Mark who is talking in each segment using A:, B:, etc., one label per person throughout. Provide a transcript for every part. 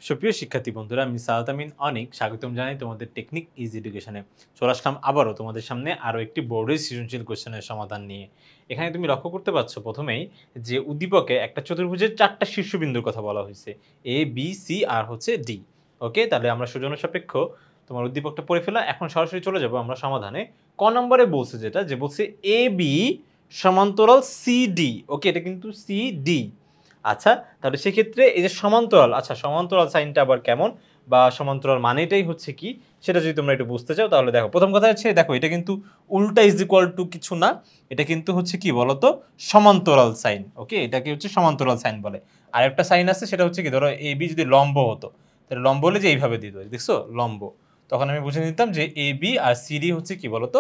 A: সুপ্রিয় শিক্ষার্থী বন্ধুরা, আমি সাদাত আমিন অনেক স্বাগতম জানাই তোমাদের টেকনিক ইজি এডুকেশনে। চলে আসলাম আবারও তোমাদের সামনে আরও একটি বোর্ডের সৃজনশীল কোশ্চেনের সমাধান নিয়ে। এখানে তুমি লক্ষ্য করতে পারছো প্রথমেই যে উদ্দীপকে একটা চতুর্ভুজের 4টা শীর্ষবিন্দুর কথা বলা হয়েছে, এ বি সি আর হচ্ছে ডি। ওকে, তাহলে আমরা সুজন সাপেক্ষ তোমার উদ্দীপকটা পড়ে ফেলা। এখন সরাসরি চলে যাব আমরা সমাধানে। ক নম্বরে বলছে যে বলছে এ বি সমান্তরাল সি ডি। ওকে, এটা কিন্তু সি ডি। আচ্ছা, তাহলে সেক্ষেত্রে এই যে সমান্তরাল, আচ্ছা সমান্তরাল সাইনটা আবার কেমন বা সমান্তরাল মানেটাই হচ্ছে কি সেটা যদি তোমরা একটু বুঝতে চাও তাহলে দেখো, প্রথম কথা হচ্ছে দেখো এটা কিন্তু উল্টা ইজ ইকুয়াল টু কিছু না, এটা কিন্তু হচ্ছে কি বলতো সমান্তরাল সাইন। ওকে, এটাকে হচ্ছে সমান্তরাল সাইন বলে। আর একটা সাইন আছে সেটা হচ্ছে কি, ধরো এ বি যদি লম্ব হতো তাহলে লম্ব হলে যে এইভাবে দিত, দেখছো লম্ব, তখন আমি বুঝে নিতাম যে A B R C D হচ্ছে কি বলতো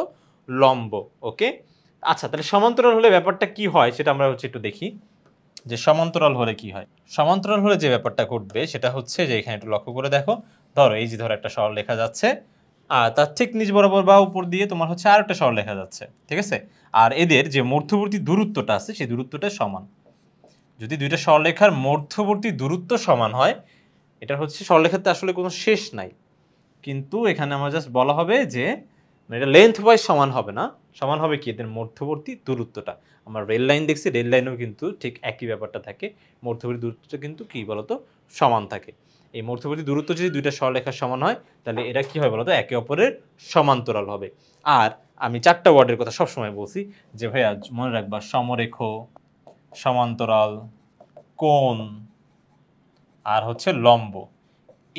A: লম্ব। ওকে, আচ্ছা তাহলে সমান্তরাল হলে ব্যাপারটা কি হয় সেটা আমরা হচ্ছে একটু দেখি যে সমান্তরাল হলে কি হয়। সমান্তরাল হলে যে ব্যাপারটা ঘটবে সেটা হচ্ছে যে এখানে একটু লক্ষ্য করে দেখো, ধরো এই যে ধরো একটা সরল লেখা যাচ্ছে আর তার ঠিক নিচ বরাবর বা উপর দিয়ে তোমার হচ্ছে আর একটা সরল লেখা যাচ্ছে, ঠিক আছে। আর এদের যে মধ্যবর্তী দূরত্বটা আছে সেই দূরত্বটা সমান। যদি দুইটা সরলরেখার মধ্যবর্তী দূরত্ব সমান হয়, এটা হচ্ছে সরলরেখাতে আসলে কোনো শেষ নাই, কিন্তু এখানে আমার জাস্ট বলা হবে যে এটা লেন্থ ওয়াইজ সমান হবে না, সমান হবে কি এদের মধ্যবর্তী দূরত্বটা। আমরা রেল লাইন দেখছি, রেল লাইনেও কিন্তু ঠিক একই ব্যাপারটা থাকে, মধ্যবর্তী দূরত্বটা কিন্তু কি বলতো সমান থাকে। এই মধ্যবর্তী দূরত্ব যদি দুইটা সরলরেখার সমান হয় তাহলে এরা কি হয় বলতো একে অপরের সমান্তরাল হবে। আর আমি 4টা ওয়ার্ডের কথা সবসময় বলছি যে ভাইয়া মনে রাখবা, সমরেখ, সমান্তরাল, কোণ আর হচ্ছে লম্ব।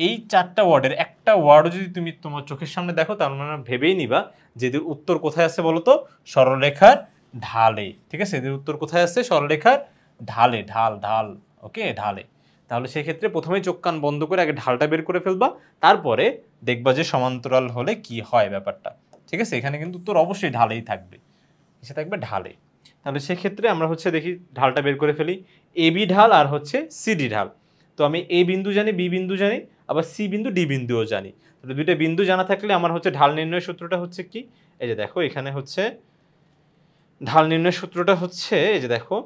A: এই 4টা ওয়ার্ডের একটা ওয়ার্ডও যদি তুমি তোমার চোখের সামনে দেখো তার মানে ভেবেই নিবা যে এদের উত্তর কোথায় আছে বলতো সরলরেখার ঢালে, ঠিক আছে। এদের উত্তর কোথায় আছে সরলরেখার ঢালে, ঢাল ঢাল। ওকে, ঢালে। তাহলে সেক্ষেত্রে প্রথমেই চোখ কান বন্ধ করে আগে ঢালটা বের করে ফেলবা, তারপরে দেখবা যে সমান্তরাল হলে কি হয় ব্যাপারটা, ঠিক আছে। এখানে কিন্তু উত্তর অবশ্যই ঢালেই থাকবে, এসে থাকবে ঢালে। তাহলে সেক্ষেত্রে আমরা হচ্ছে দেখি ঢালটা বের করে ফেলি, এ বি ঢাল আর হচ্ছে সিডি ঢাল। তো আমি এ বিন্দু জানি, বি বিন্দু জানি, আবার সি বিন্দু ডি বিন্দুও জানি। তাহলে দুইটা বিন্দু জানা থাকলে আমার হচ্ছে ঢাল নির্ণয়ের সূত্রটা হচ্ছে কি, এই যে দেখো এখানে হচ্ছে ঢাল নির্ণয়ের সূত্রটা হচ্ছে এই যে দেখো,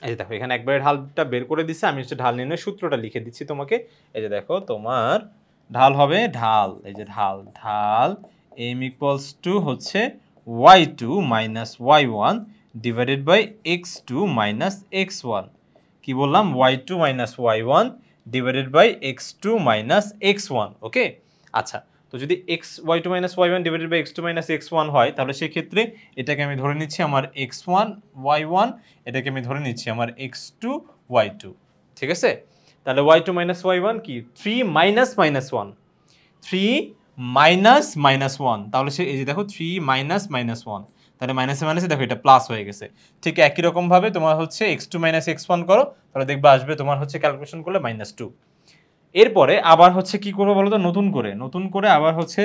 A: এই যে দেখো এখানে একবারে ঢালটা বের করে দিছে, আমি হচ্ছে ঢাল নির্ণয়ের সূত্রটা লিখে দিচ্ছি তোমাকে। এই যে দেখো তোমার ঢাল হবে ঢাল, এই যে ঢাল ঢাল m ইকুয়ালস টু হচ্ছে y2 minus y1 divided by x2 minus x1। কি বললাম, y2 minus y1 divided by x2 minus x1। Okay, আচ্ছা, তো যদি y2 minus y1 divided by x2 minus x1 হয় তাহলে সেক্ষেত্রে এটাকে আমি ধরে নিচ্ছি আমার x1 y1, এটাকে আমি ধরে নিচ্ছি আমার x2 y2, ঠিক আছে। তাহলে y2 মাইনাস y1 কি 3 মাইনাস মাইনাস 1, 3 মাইনাস মাইনাস 1, তাহলে সে এই যে দেখো 3 মাইনাস মাইনাস 1, তাহলে মাইনাসে মাইনাসে দেখো এটা প্লাস হয়ে গেছে। ঠিক একই রকম ভাবে তোমার হচ্ছে x2 মাইনাস x1 করো, তাহলে দেখবা আসবে তোমার হচ্ছে ক্যালকুলেশন করলে -2। এরপরে আবার হচ্ছে কি করবো বলো তো, নতুন করে আবার হচ্ছে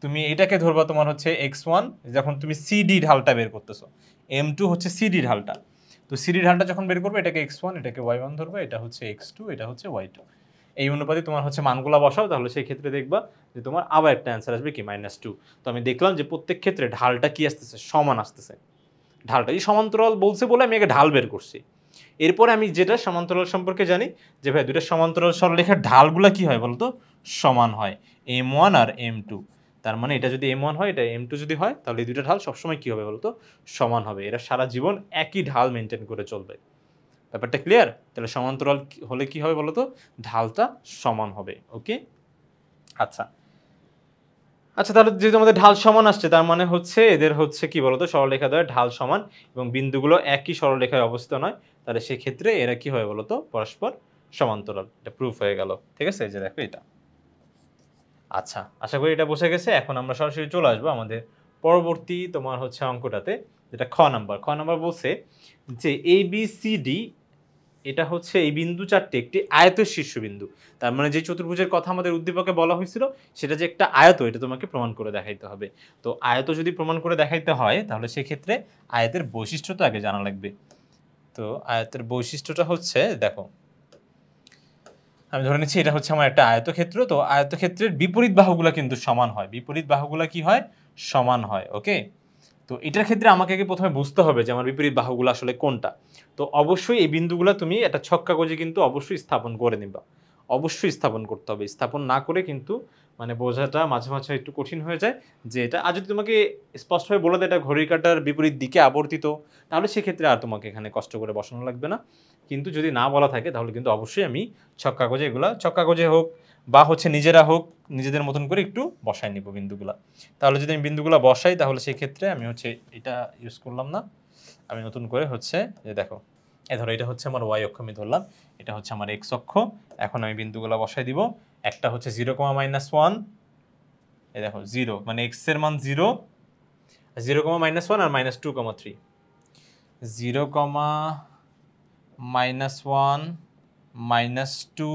A: তুমি এটাকে ধরবা তোমার হচ্ছে x1, যখন তুমি সিডি ঢালটা বের করতেছো, m2 হচ্ছে সিডি ঢালটা, তো সিডি ঢালটা যখন বের করবে এটাকে x1 এটাকে y1 ধরবে, এটা হচ্ছে x2 এটা হচ্ছে y2। এই অনুপাতে তোমার হচ্ছে মানগুলা বসাও, তাহলে সেই ক্ষেত্রে দেখবা যে তোমার আবার একটা অ্যান্সার আসবে কি -2। তো আমি দেখলাম যে প্রত্যেক ক্ষেত্রে ঢালটা কি আসতেছে, সমান আসতেছে। ঢালটা এই সমান্তরাল বলছে বলে আমি আগে ঢাল বের করছি। এরপরে আমি যেটা সমান্তরাল সম্পর্কে জানি যে ভাই দুটো সমান্তরাল সরলরেখার ঢালগুলা কি হয় বলতো সমান হয়, m1 আর m2। তার মানে এটা যদি m1 হয়, এটা m2 যদি হয়, তাহলে এই দুটো ঢাল সবসময় কি হবে বলতো সমান হবে। এরা সারা জীবন একই ঢাল মেনটেন করে চলবে। ব্যাপারটা ক্লিয়ার? তাহলে সমান্তরাল হলে কি হবে বলতো ঢালটা সমান হবে। ওকে, আচ্ছা আচ্ছা, তাহলে যেহেতু আমাদের ঢাল সমান আসছে তার মানে হচ্ছে এদের হচ্ছে কি বলতো সরলরেখা দ্বয়ের ঢাল সমান এবং বিন্দুগুলো একই সরলরেখায় অবস্থিত নয়, তাহলে সেক্ষেত্রে এরা কি হয় বলতো পরস্পর সমান্তরাল। এটা প্রুফ হয়ে গেল, ঠিক আছে। এই যে দেখো এটা। আচ্ছা, আশা করি এটা বোঝা গেছে। এখন আমরা সরাসরি চলে আসবো আমাদের পরবর্তী তোমার হচ্ছে অঙ্কটাতে, যেটা খ নাম্বার বলছে যে এ বি সি ডি, এটা হচ্ছে এই বিন্দু চারটি একটি আয়তের শীর্ষবিন্দু। তার মানে যে চতুর্ভুজের কথা আমাদের উদ্দীপকে বলা হয়েছিল সেটা যে একটা আয়ত, এটা তোমাকে প্রমাণ করে দেখাইতে হবে। তো আয়ত যদি প্রমাণ করে দেখাইতে হয় তাহলে সেক্ষেত্রে আয়তের বৈশিষ্ট্যটা আগে জানা লাগবে। তো আয়তের বৈশিষ্ট্যটা হচ্ছে দেখো, আমি ধরে নিচ্ছি এটা হচ্ছে আমার একটা আয়তক্ষেত্র। তো আয়তক্ষেত্রের বিপরীত বাহুগুলো কিন্তু সমান হয়, বিপরীত বাহুগুলো কি হয় সমান হয়। ওকে, তো এটার ক্ষেত্রে আমাকে আগে প্রথমে বুঝতে হবে যে আমার বিপরীত বাহুগুলো আসলে কোনটা। তো অবশ্যই এই বিন্দুগুলো তুমি একটা ছক কাগজে কিন্তু অবশ্যই স্থাপন করে নিবা। অবশ্যই স্থাপন করতে হবে। স্থাপন না করে কিন্তু মানে বোঝাটা মাঝে, মাঝে একটু কঠিন হয়ে যায় যে এটা আর যদি তোমাকে স্পষ্টভাবে বলে দেয় এটা ঘড়ির কাঁটার বিপরীত দিকে আবর্তিত, তাহলে সেক্ষেত্রে আর তোমাকে এখানে কষ্ট করে বসানো লাগবে না। কিন্তু যদি না বলা থাকে তাহলে কিন্তু অবশ্যই আমি ছক কাগজে এগুলা ছক কাগজে হোক বা হচ্ছে নিজেরা হোক, নিজেদের মতন করে একটু বসায় নিব বিন্দুগুলা। তাহলে যদি আমি বিন্দুগুলা বসাই তাহলে সেক্ষেত্রে আমি হচ্ছে এটা ইউজ করলাম না। আমি নতুন করে হচ্ছে যে দেখো, ধরো এটা হচ্ছে আমার ওয়াই অক্ষ আমি ধরলাম, এটা হচ্ছে আমার এক্স অক্ষ। এখন আমি বিন্দুগুলো বসাই দিব। একটা হচ্ছে 0,-1, এই দেখো 0 মানে এক্স এর মান 0, 0,-1 আর -2,3, 0,-1 -2,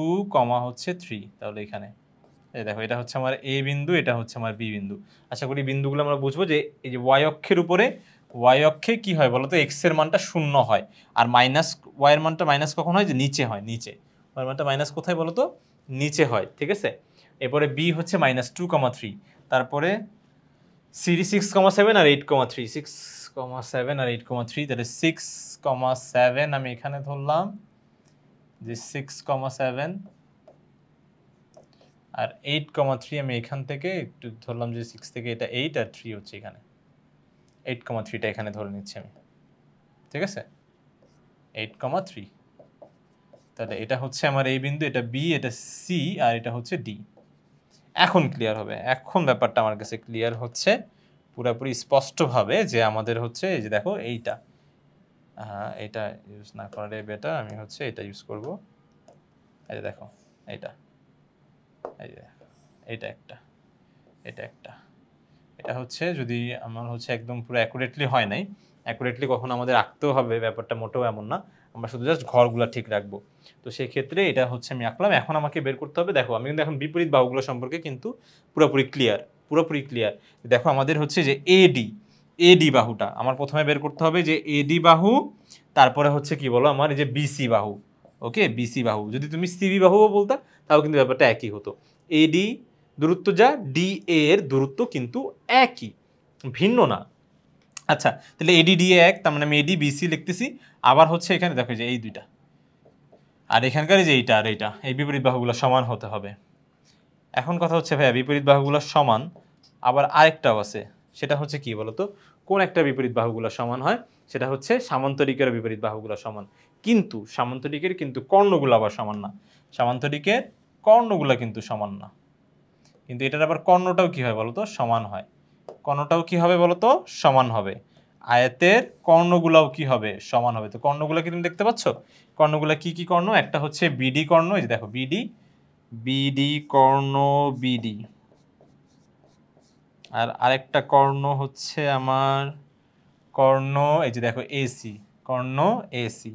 A: হচ্ছে 3। তাহলে এখানে এই দেখো এটা হচ্ছে আমার এ বিন্দু, এটা হচ্ছে আমার বি বিন্দু। আশা করি বিন্দুগুলো আমরা বুঝবো যে এই যে ওয়াই অক্ষের উপরে, ওয়াই অক্ষে কি হয় বলতো, এক্স এর মানটা 0 হয় আর মাইনাস ওয়াই এর মানটা মাইনাস কখন হয়, যে নিচে হয়, নিচে ওয়াই এর মানটা মাইনাস কোথায় বলতো, নিচে হয়, ঠিক আছে। এরপরে বি হচ্ছে -2,3, তারপরে সি 6,7 আর 8,3, 6,7 আর 8,3, তাহলে 6,7 আমি এখানে ধরলাম যে 6,7 আর 8,3 আমি এখান থেকে একটু ধরলাম যে 6 থেকে এটা 8 আর 3 হচ্ছে এখানে 8,3টা এখানে ধরে নিচ্ছি আমি, ঠিক আছে 8,3। তাহলে এটা হচ্ছে আমার এই বিন্দু, এটা বি, এটা সি আর এটা হচ্ছে ডি। এখন ক্লিয়ার হবে, এখন ব্যাপারটা আমার কাছে ক্লিয়ার হচ্ছে পুরোপুরি স্পষ্টভাবে যে আমাদের হচ্ছে এই যে দেখো এইটা, এটা ইউজ না করাটাই বেটার, আমি হচ্ছে এটা ইউজ করব। এই যে দেখো এইটা, এই যে এটা একটা, এটা একটা, এটা হচ্ছে যদি আমার হচ্ছে একদম পুরো অ্যাকুরেটলি হয় নাই, অ্যাকুরেটলি কখন আমাদের আঁকতেও হবে ব্যাপারটা মোটেও এমন না, আমরা শুধু জাস্ট ঘরগুলো ঠিক রাখবো। তো সেই ক্ষেত্রে এটা হচ্ছে আমি আঁকলাম। এখন আমাকে বের করতে হবে, দেখো আমি কিন্তু এখন বিপরীত বাহুগুলো সম্পর্কে কিন্তু পুরোপুরি ক্লিয়ার, পুরোপুরি ক্লিয়ার। দেখো আমাদের হচ্ছে যে এডি, এডি বাহুটা আমার প্রথমে বের করতে হবে, যে এডি বাহু, তারপরে হচ্ছে কি বলো আমার এই যে বিসি বাহু। ওকে, বিসি বাহু, যদি তুমি সিবি বাহুও বলতা তাও কিন্তু ব্যাপারটা একই হতো। এডি দূরত্ব যা, ডি এর দূরত্ব কিন্তু একই, ভিন্ন না। আচ্ছা, তাহলে এডি ডি এক, তার মানে আমি এডি বিসি লিখতেছি। আবার হচ্ছে এখানে দেখো যে এই দুইটা আর এখানকার যে এইটা আর এইটা, এই বিপরীত বাহুগুলো সমান হতে হবে। এখন কথা হচ্ছে ভাইয়া বিপরীত বাহুগুলো সমান, আবার আরেকটাও আছে, সেটা হচ্ছে কি বলতো, কোন একটা বিপরীত বাহুগুলো সমান হয়, সেটা হচ্ছে সামান্তরিকের বিপরীত বাহুগুলো সমান। কিন্তু সামান্তরিকের কিন্তু কর্ণগুলো আবার সমান না, সামান্তরিকের কর্ণগুলো কিন্তু সমান না। কিন্তু এটার আবার কর্ণটাও কি হয় বলতো, সমান হয়। কর্ণটাও কি হবে বলতো, সমান হবে। আয়তের কর্ণগুলাও কি হবে, সমান হবে। তো কর্ণগুলো কি তুমি দেখতে পাচ্ছ, কর্ণগুলো কি কি কর্ণ, একটা হচ্ছে বিডি কর্ণ, এই যে দেখো বিডি, বিডি কর্ণ, বিডি। আর আরেকটা কর্ণ হচ্ছে আমার কর্ণ, এই যে দেখো এসি, কর্ণ এসি।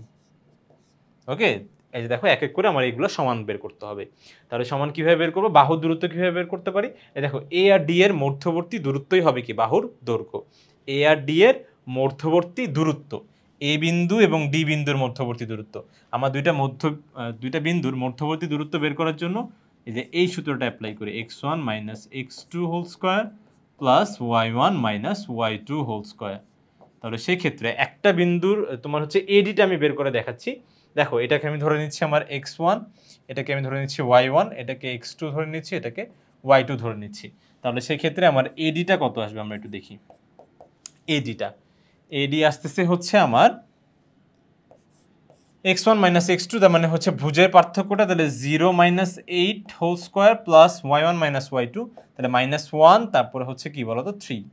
A: ওকে, এই যে দেখো এক এক করে আমার এগুলো সমান বের করতে হবে। তাহলে সমান কিভাবে বের করবো, বাহুর দূরত্ব কিভাবে বের করতে পারি, এই দেখো এ আর ডি এর মধ্যবর্তী দূরত্বই হবে কি বাহুর দৈর্ঘ্য। এ আর ডি এর মধ্যবর্তী দূরত্ব, এ বিন্দু এবং ডি বিন্দুর মধ্যবর্তী দূরত্ব। আমার দুইটা বিন্দুর মধ্যবর্তী দূরত্ব বের করার জন্য এই যে এই সূত্রটা অ্যাপ্লাই করি, x1 - x2 whole square plus y1 - y2 whole square. তাহলে সেই ক্ষেত্রে একটা বিন্দুর তোমার হচ্ছে এডিটা আমি বের করে দেখাচ্ছি। দেখো এটাকে আমি ধরে নিচ্ছি আমার x1, এটাকে আমি ধরে নিচ্ছি y1, এটাকে x2 ধরে নিচ্ছি, এটাকে y2 ধরে নিচ্ছি। তাহলে সেই ক্ষেত্রে আমার এডিটা কত আসবে আমরা একটু দেখি। এডিটা, এডি আসতেছে হচ্ছে আমার x1 - x2, তার মানে হচ্ছে ভুজের পার্থক্যটা, তাহলে 0 - 8 whole square plus y1 - y2, তাহলে -1, তারপরে হচ্ছে কি বলতো 3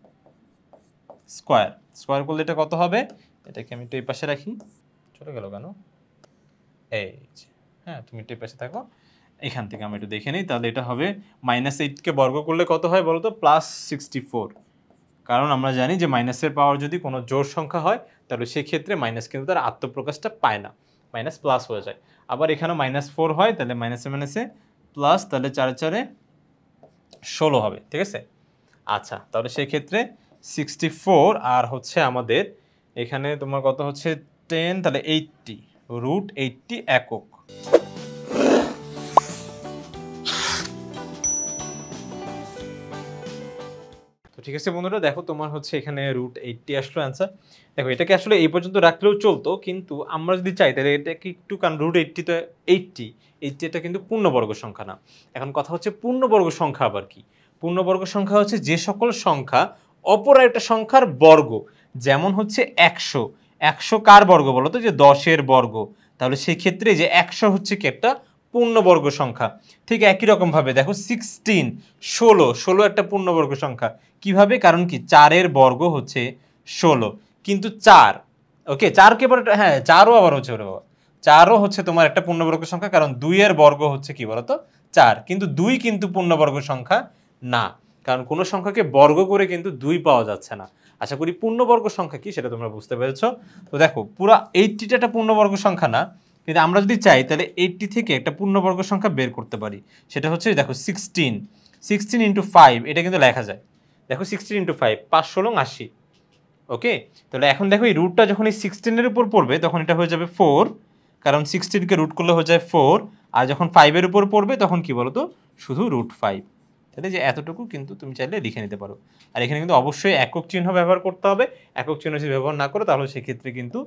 A: স্কয়ার, স্কয়ার করলে এটা কত হবে, এটাকে আমি একটু এই পাশে রাখি, চলে গেল কেন, এই যে, হ্যাঁ তুমি একটু এই পাশে থাকো, এখান থেকে আমরা একটু দেখে নিই। তাহলে এটা হবে -8 কে বর্গ করলে কত হয় বলতো, +64। কারণ আমরা জানি যে মাইনাসের পাওয়ার যদি কোনো জোড় সংখ্যা হয় তাহলে সেক্ষেত্রে মাইনাস কিন্তু তার আত্মপ্রকাশটা পায় না, মাইনাস প্লাস হয়ে যায়। আবার এখানে -4 হয়, তাহলে মাইনাসে মাইনাসে প্লাস, তাহলে 4 4 16 হবে, ঠিক আছে। আচ্ছা, তাহলে সেই ক্ষেত্রে 64 আর হচ্ছে আমাদের এখানে তোমার কত হচ্ছে 10, তাহলে 80, √80 একক। তো ঠিক আছে বন্ধুরা, দেখো তোমার হচ্ছে এখানে √80 আসলো অ্যান্সার। দেখো এটাকে আসলে এই পর্যন্ত রাখলেও চলতো, কিন্তু আমরা যদি চাই তাহলে এটাকে একটু, কারণ √80 তো 80 80 এটা কিন্তু পূর্ণবর্গ সংখ্যা না। এখন কথা হচ্ছে পূর্ণবর্গ সংখ্যা আবার কি? পূর্ণবর্গ সংখ্যা হচ্ছে যে সকল সংখ্যা অপর একটা সংখ্যার বর্গ, যেমন হচ্ছে 100। 100 কার বর্গ বলো তো? যে 10-এর বর্গ। তাহলে সেই ক্ষেত্রে যে 100 হচ্ছে কি একটা পূর্ণবর্গ সংখ্যা। ঠিক একই রকমভাবে দেখো 16, 16 একটা পূর্ণবর্গ সংখ্যা। কিভাবে? কারণ কি 4-এর বর্গ হচ্ছে 16, কিন্তু 4, ওকে 4 কে বড়, হ্যাঁ 4ও আবার হচ্ছে ওরে বাবা, 4ও হচ্ছে তোমার একটা পূর্ণবর্গ সংখ্যা, কারণ 2-এর বর্গ হচ্ছে কি বলতো 4, কিন্তু 2 কিন্তু পূর্ণবর্গ সংখ্যা না, কারণ কোনো সংখ্যাকে বর্গ করে কিন্তু 2 পাওয়া যাচ্ছে না। আশা করি পূর্ণবর্গ সংখ্যা কি সেটা তোমরা বুঝতে পেরেছো। তো দেখো পুরো 80টা একটা পূর্ণবর্গ সংখ্যা না, কিন্তু আমরা যদি চাই তাহলে 80 থেকে একটা পূর্ণবর্গ সংখ্যা বের করতে পারি। সেটা হচ্ছে দেখো 16 ইন্টু 5, এটা কিন্তু লেখা যায়। দেখো 16 ইন্টু 5, 5 16 80। ওকে, তাহলে এখন দেখো এই রুটটা যখন এই 16-এর উপর পড়বে তখন এটা হয়ে যাবে 4, কারণ 16কে রুট করলে হয়ে যায় 4, আর যখন 5-এর উপর পড়বে তখন কি বলতো শুধু √5। তাহলে যে এতটুকু কিন্তু তুমি চাইলে লিখে নিতে পারো। আর এখানে কিন্তু অবশ্যই একক চিহ্ন ব্যবহার করতে হবে। একক চিহ্ন যদি ব্যবহার না করো তাহলে সেক্ষেত্রে কিন্তু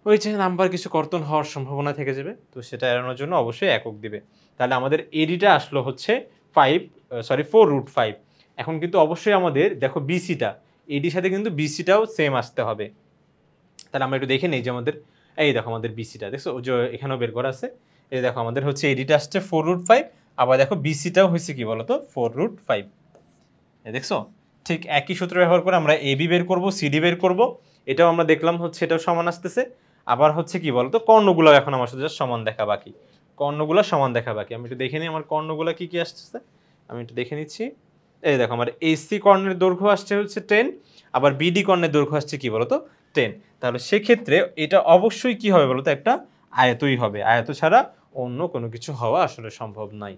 A: ওই যে নাম্বার কিছু কর্তন হওয়ার সম্ভাবনা থেকে যাবে, তো সেটা এড়ানোর জন্য অবশ্যই একক দিবে। তাহলে আমাদের এডিটা আসলো হচ্ছে 4√5। এখন কিন্তু অবশ্যই আমাদের দেখো বিসিটা, এডির সাথে কিন্তু বিসিটাও সেম আসতে হবে। তাহলে আমরা একটু দেখে নিই যে আমাদের, এই দেখো আমাদের বিসিটা দেখছো যে এখানেও বের করা আছে। এই দেখো আমাদের হচ্ছে এডিটা আসছে 4√5, আবার দেখো বিসিটাও হয়েছে কি বলতো 4√5। দেখছো ঠিক একই সূত্র ব্যবহার করে আমরা এবি বের করব, সিডি বের করব, এটাও আমরা দেখলাম হচ্ছে এটাও সমান আসতেছে। আবার হচ্ছে কি বলতো কর্ণগুলো এখন আমার সাথে সমান দেখা বাকি, কর্ণগুলো সমান দেখা বাকি। আমি একটু দেখে নিই আমার কর্ণগুলো কি কি আসতেছে, আমি একটু দেখে নিচ্ছি। এই দেখো আমার এসি কর্ণের দৈর্ঘ্য আসছে হচ্ছে 10, আবার বিডি কর্ণের দৈর্ঘ্য আসছে কি বলতো 10। তাহলে সেক্ষেত্রে এটা অবশ্যই কি হবে বলতো একটা আয়তই হবে, আয়ত ছাড়া অন্য কোনো কিছু হওয়া আসলে সম্ভব নয়।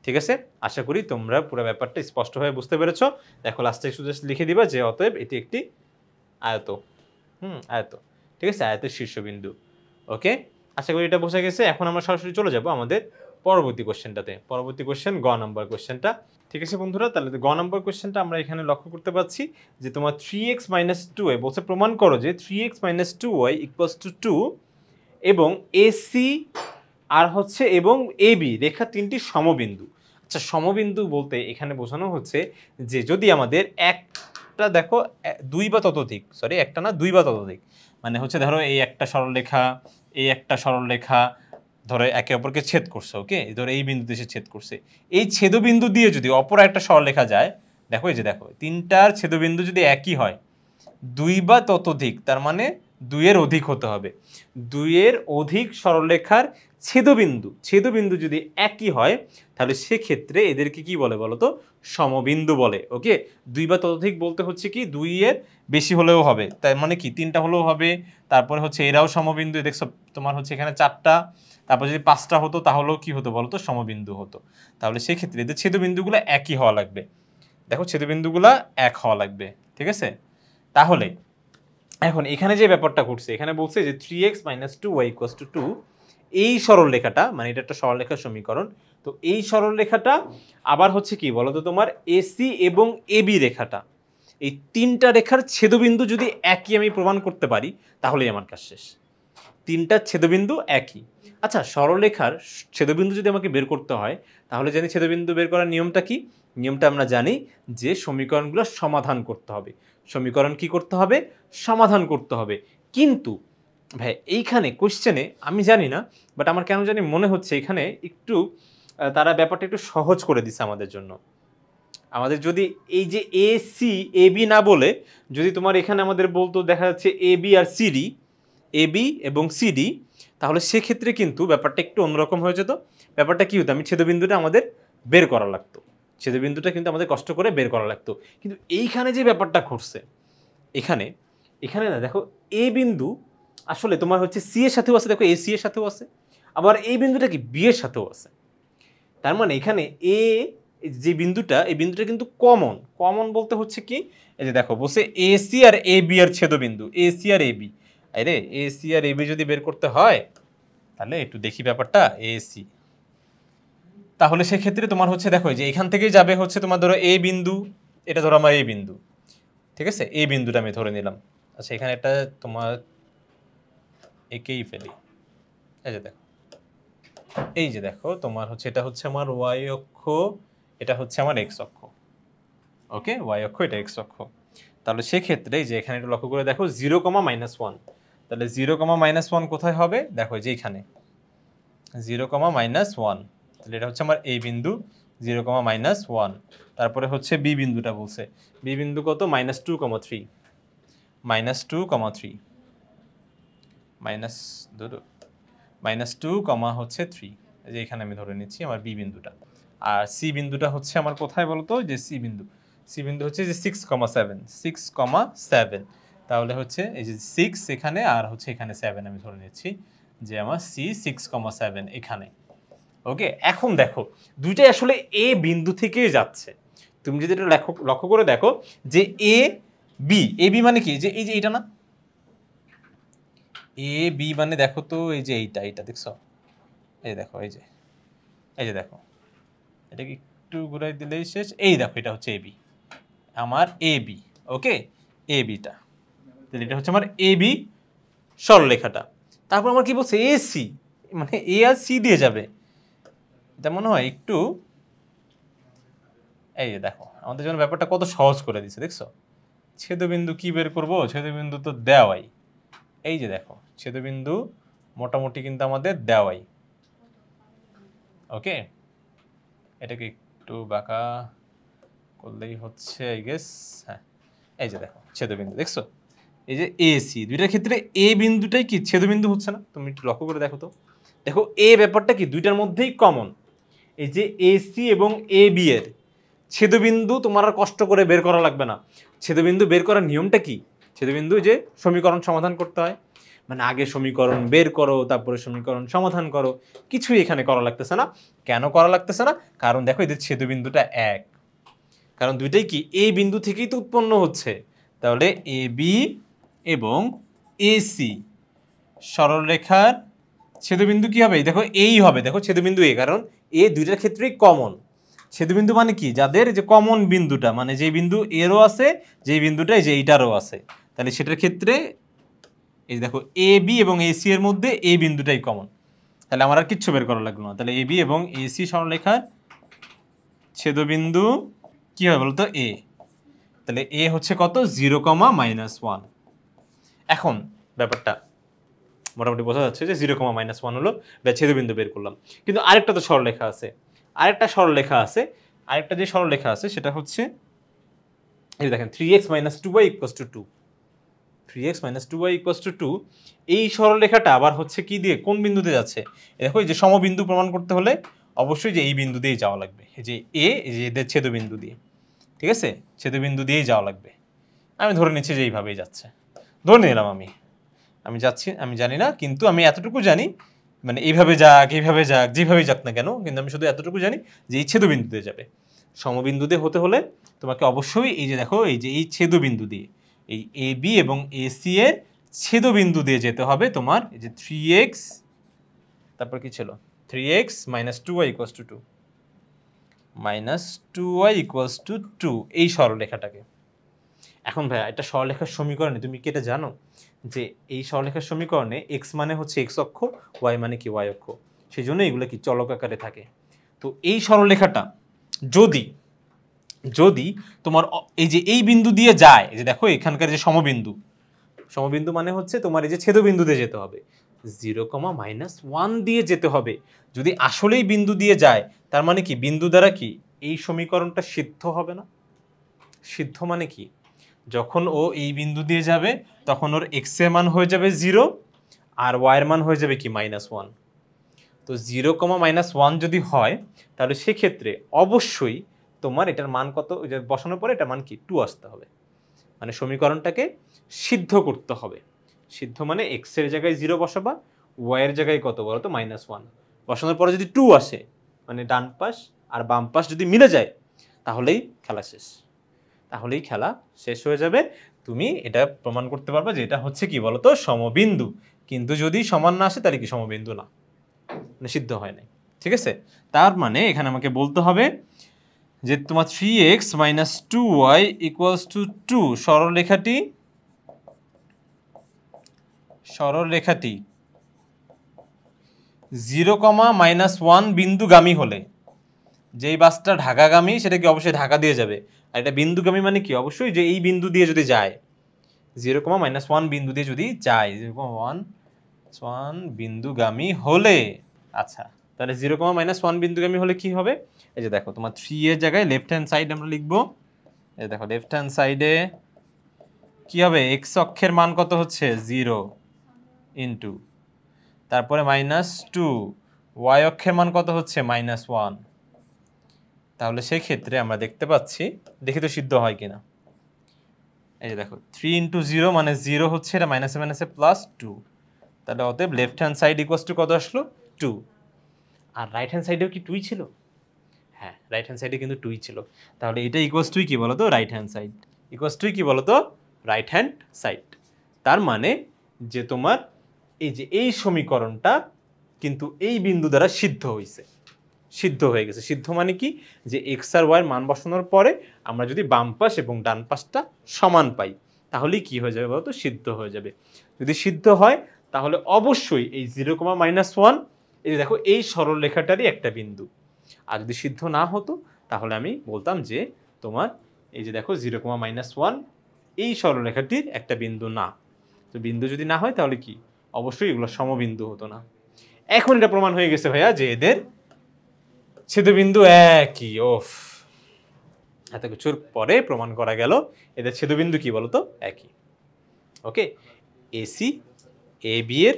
A: ঠিক আছে, আশা করি তোমরা পুরো ব্যাপারটা স্পষ্টভাবে বুঝতে পেরেছো। দেখো লাস্টে শুধু লিখে দিবা যে অতএব এটি একটি আয়ত। আয়ত, ঠিক আছে, আয়তের শীর্ষবিন্দু। ওকে, আশা করি এটা বোঝা গেছে। এখন আমরা সরাসরি চলে যাব আমাদের পরবর্তী কোশ্চেনটাতে। পরবর্তী কোশ্চেন গ নাম্বার কোশ্চেনটা। ঠিক আছে বন্ধুরা, তাহলে গ নাম্বার কোশ্চেনটা আমরা এখানে লক্ষ্য করতে পারছি যে তোমার 3x - 2y বলছে প্রমাণ করো যে 3x - 2y = 2 এবং এসি আর হচ্ছে এবং এবি রেখা তিনটি সমবিন্দু। আচ্ছা, সমবিন্দু বলতে এখানে বোঝানো হচ্ছে যে যদি আমাদের একটা দেখো দুই বা ততোধিক, সরি একটা না দুই বা ততোধিক, মানে হচ্ছে ধরো এই একটা সরলরেখা, এই একটা সরলরেখা ধরো একে অপরকে ছেদ করছে, ওকে ধরো এই বিন্দুতে এসে ছেদ করছে, এই ছেদবিন্দু দিয়ে যদি অপর একটা সরলরেখা যায়, দেখো এই যে দেখো তিনটার ছেদবিন্দু যদি একই হয়, দুই বা ততোধিক, তার মানে দুইয়ের অধিক হতে হবে। দুইয়ের অধিক সরলরেখার ছেদবিন্দু যদি একই হয় তাহলে সেক্ষেত্রে এদেরকে কি বলে বলো তো সমবিন্দু বলে। ওকে, দুই বা ততোধিক বলতে হচ্ছে কি দুইয়ের বেশি হলেও হবে, তার মানে কি তিনটা হলেও হবে, তারপরে হচ্ছে এরাও সমবিন্দু। দেখছো তোমার হচ্ছে এখানে 4টা, তারপর যদি 5টা হতো তাহলেও কি হতো বলো তো সমবিন্দু হতো। তাহলে সেক্ষেত্রে এদের ছেদবিন্দুগুলো একই হওয়া লাগবে। দেখো ছেদবিন্দুগুলো এক হওয়া লাগবে, ঠিক আছে। তাহলে এখন এখানে যে ব্যাপারটা ঘটছে, এখানে বলছে যে 3x - 2y = 2, এই সরলরেখাটা মানে এটা একটা সরলরেখার সমীকরণ। তো এই সরলরেখাটা আবার হচ্ছে কি বলতো তোমার এসি এবং এবি রেখাটা, এই তিনটা রেখার ছেদবিন্দু যদি একই আমি প্রমাণ করতে পারি তাহলেই আমার কাজ শেষ। তিনটা ছেদবিন্দু একই। আচ্ছা, সরলরেখার ছেদবিন্দু যদি আমাকে বের করতে হয় তাহলে জানি ছেদবিন্দু বের করার নিয়মটা কি? নিয়মটা আমরা জানি যে সমীকরণগুলো সমাধান করতে হবে। সমীকরণ কি করতে হবে? সমাধান করতে হবে। কিন্তু ভাই এইখানে কোশ্চেনে আমি জানি না, বাট আমার কেন জানি মনে হচ্ছে এখানে একটু তারা ব্যাপারটা একটু সহজ করে দিচ্ছে আমাদের জন্য। আমাদের যদি এই যে এ সি এ বি না বলে যদি তোমার এখানে আমাদের বলতো দেখা যাচ্ছে A B R CD, A B এবং সিডি, তাহলে সেক্ষেত্রে কিন্তু ব্যাপারটা একটু অন্যরকম হয়ে যেত। ব্যাপারটা কি হতো, আমি ছেদবিন্দুটা আমাদের বের করা লাগতো, ছেদবিন্দুটা কিন্তু আমাদের কষ্ট করে বের করা লাগতো। কিন্তু এইখানে যে ব্যাপারটা ঘটছে, এখানে এখানে না দেখো এ বিন্দু আসলে তোমার হচ্ছে সি এর সাথেও আছে, দেখো এ সি এর সাথেও আছে, আবার এই বিন্দুটা কি বি এর সাথেও আছে। তার মানে এখানে এ যে বিন্দুটা, এই বিন্দুটা কিন্তু কমন। কমন বলতে হচ্ছে কি, এই যে দেখো বলছে A C R A B এর ছেদবিন্দু, A C R A B. আরে A C R A B যদি বের করতে হয় তাহলে একটু দেখি ব্যাপারটা এ সি। তাহলে সেক্ষেত্রে তোমার হচ্ছে দেখো যে এখান থেকেই যাবে হচ্ছে তোমার ধরো এ বিন্দু, এটা ধরো আমার এই বিন্দু, ঠিক আছে, এই বিন্দুটা আমি ধরে নিলাম। আচ্ছা এখানে একটা তোমার একেই ফেলি, এই যে দেখো তোমার হচ্ছে এটা হচ্ছে আমার ওয়াই অক্ষ, এটা হচ্ছে আমার এক্স অক্ষ। ওকে, ওয়াই অক্ষ, এটা এক্স অক্ষ। তাহলে সেক্ষেত্রে যে এখানে একটু লক্ষ্য করে দেখো 0,-1, তাহলে 0,-1 কোথায় হবে? দেখো যে এখানে 0,-1, তাহলে এটা হচ্ছে আমার এই বিন্দু 0,-1। তারপরে হচ্ছে বি বিন্দুটা বলছে, বি বিন্দু কত? -2,3, -2,3, -2,3, যে এখানে আমি ধরে নিচ্ছি আমার বি বিন্দুটা। আর সি বিন্দুটা হচ্ছে আমার কোথায় বলতো? যে সি বিন্দু, সি বিন্দু হচ্ছে যে 6,7, 6,7, তাহলে হচ্ছে এই যে 6 এখানে আর হচ্ছে এখানে 7 আমি ধরে নিচ্ছি যে আমার সি 6,7 এখানে। ওকে, এখন দেখো দুইটাই আসলে এ বিন্দু থেকেই যাচ্ছে। তুমি যদি এটা লক্ষ্য করে দেখো যে এ বি মানে কি? যে এই যে এইটা না, এ বি মানে দেখো তো এই যে এইটা দেখছো, এই দেখো এই যে দেখো, এটাকে একটু ঘুরাই দিলেই শেষ। এই দেখো এটা হচ্ছে এবি, আমার এবি। ওকে, এবিটা, তাহলে এটা হচ্ছে আমার এবি সরলরেখাটা। তারপর আমার কি বলছে? এসি, মানে এ আর সি দিয়ে যাবে। এটা মনে হয় একটু, এই যে দেখো আমাদের জন্য ব্যাপারটা কত সহজ করে দিচ্ছে, দেখছো? ছেদবিন্দু কি বের করব? ছেদবিন্দু তো দেওয়াই, এই যে দেখো ছেদবিন্দু মোটামুটি কিন্তু আমাদের দেওয়াই। ওকে, এটাকে একটু বাঁকা করলেই হচ্ছে আই গেস। হ্যাঁ, এই যে দেখো ছেদবিন্দু দেখছো, এই যে এসি, দুইটার ক্ষেত্রে এ বিন্দুটাই কি ছেদবিন্দু হচ্ছে না? তুমি একটু লক্ষ্য করে দেখো তো, দেখো এ ব্যাপারটা কি দুইটার মধ্যেই কমন। এই যে এসি এবং এ বি এর ছেদবিন্দু তোমার আর কষ্ট করে বের করা লাগবে না। ছেদবিন্দু বের করার নিয়মটা কি? ছেদবিন্দু যে সমীকরণ সমাধান করতে হয়, মানে আগে সমীকরণ বের করো, তারপরে সমীকরণ সমাধান করো, কিছুই এখানে করা লাগতেছে না। কেন করা লাগতেছে না? কারণ দেখো এদের ছেদবিন্দুটা এক, কারণ দুইটাই কি এই বিন্দু থেকেই তো উৎপন্ন হচ্ছে। তাহলে এ বি এবং এসি সরলরেখার ছেদবিন্দু কি হবে? দেখো এই হবে, দেখো ছেদবিন্দু এ, কারণ এ দুইটার ক্ষেত্রেই কমন। ছেদবিন্দু মানে কি? যাদের যে কমন বিন্দুটা, মানে যে বিন্দু এরও আছে, যে বিন্দুটা যে এইটারও আছে, তাহলে সেটার ক্ষেত্রে এই দেখো এ বি এবং এসি এর মধ্যে এই বিন্দুটাই কমন। তাহলে আমার আর কিচ্ছু বের করা লাগলো না। তাহলে এ বি এবং এসি সরলরেখার ছেদবিন্দু কি হবে বলতো? এ। তাহলে এ হচ্ছে কত? 0,-1। এখন ব্যাপারটা মোটামুটি বোঝা যাচ্ছে যে 0,-1 হলো ছেদবিন্দু বের করলাম। কিন্তু আরেকটা তো সরলরেখা আছে, আরেকটা যে সরলরেখা আছে সেটা হচ্ছে এই দেখেন 3x - 2y = 2, 3x - 2y = 2। এই সরলরেখাটা আবার হচ্ছে কি দিয়ে, কোন বিন্দুতে যাচ্ছে? দেখো এই যে সমবিন্দু প্রমাণ করতে হলে অবশ্যই যে এই বিন্দু দিয়েই যাওয়া লাগবে, এই যে এ, এই যে এদের ছেদবিন্দু দিয়ে, ঠিক আছে, ছেদবিন্দু দিয়েই যাওয়া লাগবে। আমি ধরে নিচ্ছি যে এইভাবেই যাচ্ছে, ধরে নিলাম আমি যাচ্ছি, আমি জানি না, কিন্তু আমি এতটুকু জানি, মানে এইভাবে যাক যেভাবেই যাক না কেন, কিন্তু আমি শুধু এতটুকু জানি যে এই ছেদবিন্দুতে যাবে। সমবিন্দুতে হতে হলে তোমাকে অবশ্যই এই যে দেখো এই যে এই ছেদবিন্দু দিয়ে, এই এ বি এবং এসি এর ছেদবিন্দু দিয়ে যেতে হবে তোমার এই যে 3x, তারপর কি ছিল 3x - 2y = 2, -2y = 2, এই সরলরেখাটাকে। এখন ভাইয়া এটা সরলরেখার সমীকরণে তুমি কি এটা জানো যে এই সরলরেখার সমীকরণে x মানে হচ্ছে x অক্ষ, y মানে কি y অক্ষ, সেই জন্য এগুলো কি চলক আকারে থাকে। তো এই সরলরেখাটা যদি যদি তোমার এই যে এই বিন্দু দিয়ে যায়, এই যে দেখো এখানকার যে সমবিন্দু মানে হচ্ছে তোমার এই যে ছেদবিন্দুতে যেতে হবে, 0,-1 দিয়ে যেতে হবে। যদি আসলেই বিন্দু দিয়ে যায়, তার মানে কি বিন্দু দ্বারা কি এই সমীকরণটা সিদ্ধ হবে না? সিদ্ধ মানে কি? যখন ও এই বিন্দু দিয়ে যাবে তখন ওর x এর মান হয়ে যাবে 0 আর y এর মান হয়ে যাবে কি -1। তো 0,-1 যদি হয় তাহলে সেক্ষেত্রে অবশ্যই তোমার এটার মান কত, ওই যে বসানোর পরে এটার মান কি 2 আসতে হবে, মানে সমীকরণটাকে সিদ্ধ করতে হবে। সিদ্ধ মানে x এর জায়গায় 0 বসাবা, y এর জায়গায় কত বলো তো -1 বসানোর পরে যদি 2 আসে, মানে ডান পাশ আর বাম পাশ যদি মিলে যায়, তাহলেই খেলা শেষ হয়ে যাবে। তুমি এটা প্রমাণ করতে পারবে যে এটা হচ্ছে কি বলতো সমবিন্দু। কিন্তু যদি সমান না আসে তাহলে কি সমবিন্দু না, মানে সিদ্ধ হয় নাই। ঠিক আছে, তার মানে এখানে আমাকে বলতে হবে যে তোমার 3x minus 2y equals to 2 সরলরেখাটি 0,-1 বিন্দুগামী হলে, যেই বাসটা ঢাকাগামী সেটা কি অবশ্যই ঢাকা দিয়ে যাবে, আর এটা বিন্দুগামী মানে কি অবশ্যই যে এই বিন্দু দিয়ে যদি যায়, 0,-1 বিন্দু দিয়ে যদি যায়, 0,1 বিন্দুগামী হলে, আচ্ছা তাহলে 0,-1 বিন্দুগামী হলে কি হবে? এই যে দেখো তোমার 3 এর জায়গায় লেফট হ্যান্ড সাইড আমরা লিখবো। এই দেখো লেফট হ্যান্ড সাইডে কি হবে, এক্স অক্ষের মান কত হচ্ছে 0 ইন্টু, তারপরে -2, ওয়াই অক্ষের মান কত হচ্ছে -1। তাহলে সেই ক্ষেত্রে আমরা দেখতে পাচ্ছি, দেখি তো সিদ্ধ হয় কিনা। এই যে দেখো 3 ইন্টু 0 মানে 0 হচ্ছে, এটা মাইনাসে মাইনাসে +2, তাহলে অতএব left hand side equals to কত আসলো 2। আর রাইট হ্যান্ড সাইডেও কি 2 ছিল? হ্যাঁ, রাইট হ্যান্ড সাইডে কিন্তু 2 ছিল। তাহলে এটা ইকুয়ালস টু কি বলতো, right hand side. Equals to কি বলতো, রাইট হ্যান্ড সাইড। তার মানে যে তোমার এই যে এই সমীকরণটা কিন্তু এই বিন্দু দ্বারা সিদ্ধ হয়েছে, সিদ্ধ হয়ে গেছে। সিদ্ধ মানে কি, যে এক্স আর ওয়াই এর মান বসানোর পরে আমরা যদি বাম পাশ এবং ডান পাশটা সমান পাই, তাহলেই কি হয়ে যাবে বলতো, সিদ্ধ হয়ে যাবে। যদি সিদ্ধ হয় তাহলে অবশ্যই এই 0,-1, এই যে দেখো এই সরল রেখাটারই একটা বিন্দু। আর যদি সিদ্ধ না হতো তাহলে আমি বলতাম যে তোমার এই যে দেখো 0,-1 এই সরলরেখাটির একটা বিন্দু না। তো বিন্দু যদি না হয় তাহলে কি, অবশ্যই এগুলো সমবিন্দু হতো না। এখন এটা প্রমাণ হয়ে গেছে ভাইয়া যে এদের ছেদবিন্দু একই। ওফ, এত কিছুর পরে প্রমাণ করা গেল এদের ছেদবিন্দু কি বলতো, একই। ওকে, এসি এ বি এর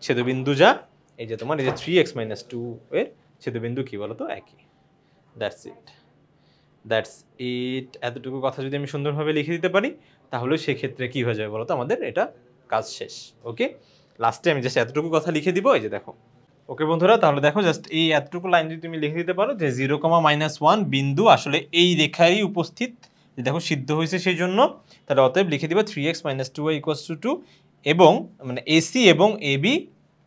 A: ছেদবিন্দু যা, এই যে তোমার এই যে 3x - 2 এর ছেদবিন্দু কি বলতো, একই। That's it. এতটুকু কথা যদি আমি সুন্দরভাবে লিখে দিতে পারি তাহলে সেক্ষেত্রে কি হয়ে যাবে বলতো, আমাদের এটা কাজ শেষ। ওকে, লাস্টে আমি জাস্ট এতটুকু কথা লিখে দিব, এই যে দেখো। ওকে বন্ধুরা, তাহলে দেখো জাস্ট এই এতটুকু লাইন যদি তুমি লিখে দিতে পারো যে 0,-1 বিন্দু আসলে এই রেখায় উপস্থিত, যে দেখো সিদ্ধ হয়েছে সেই জন্য, তাহলে অতএব লিখে দিবা 3x - 2y = 2, এবং মানে এসি এবং এবি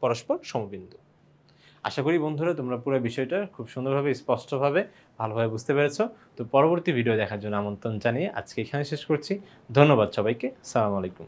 A: পরস্পর সমবিন্দু। আশা করি বন্ধুরা তোমরা পুরো বিষয়টা খুব সুন্দরভাবে, স্পষ্টভাবে, ভালোভাবে বুঝতে পেরেছো। তো পরবর্তী ভিডিও দেখার জন্য আমন্ত্রণ জানিয়ে আজকে এখানে শেষ করছি। ধন্যবাদ সবাইকে। আসসালামু আলাইকুম।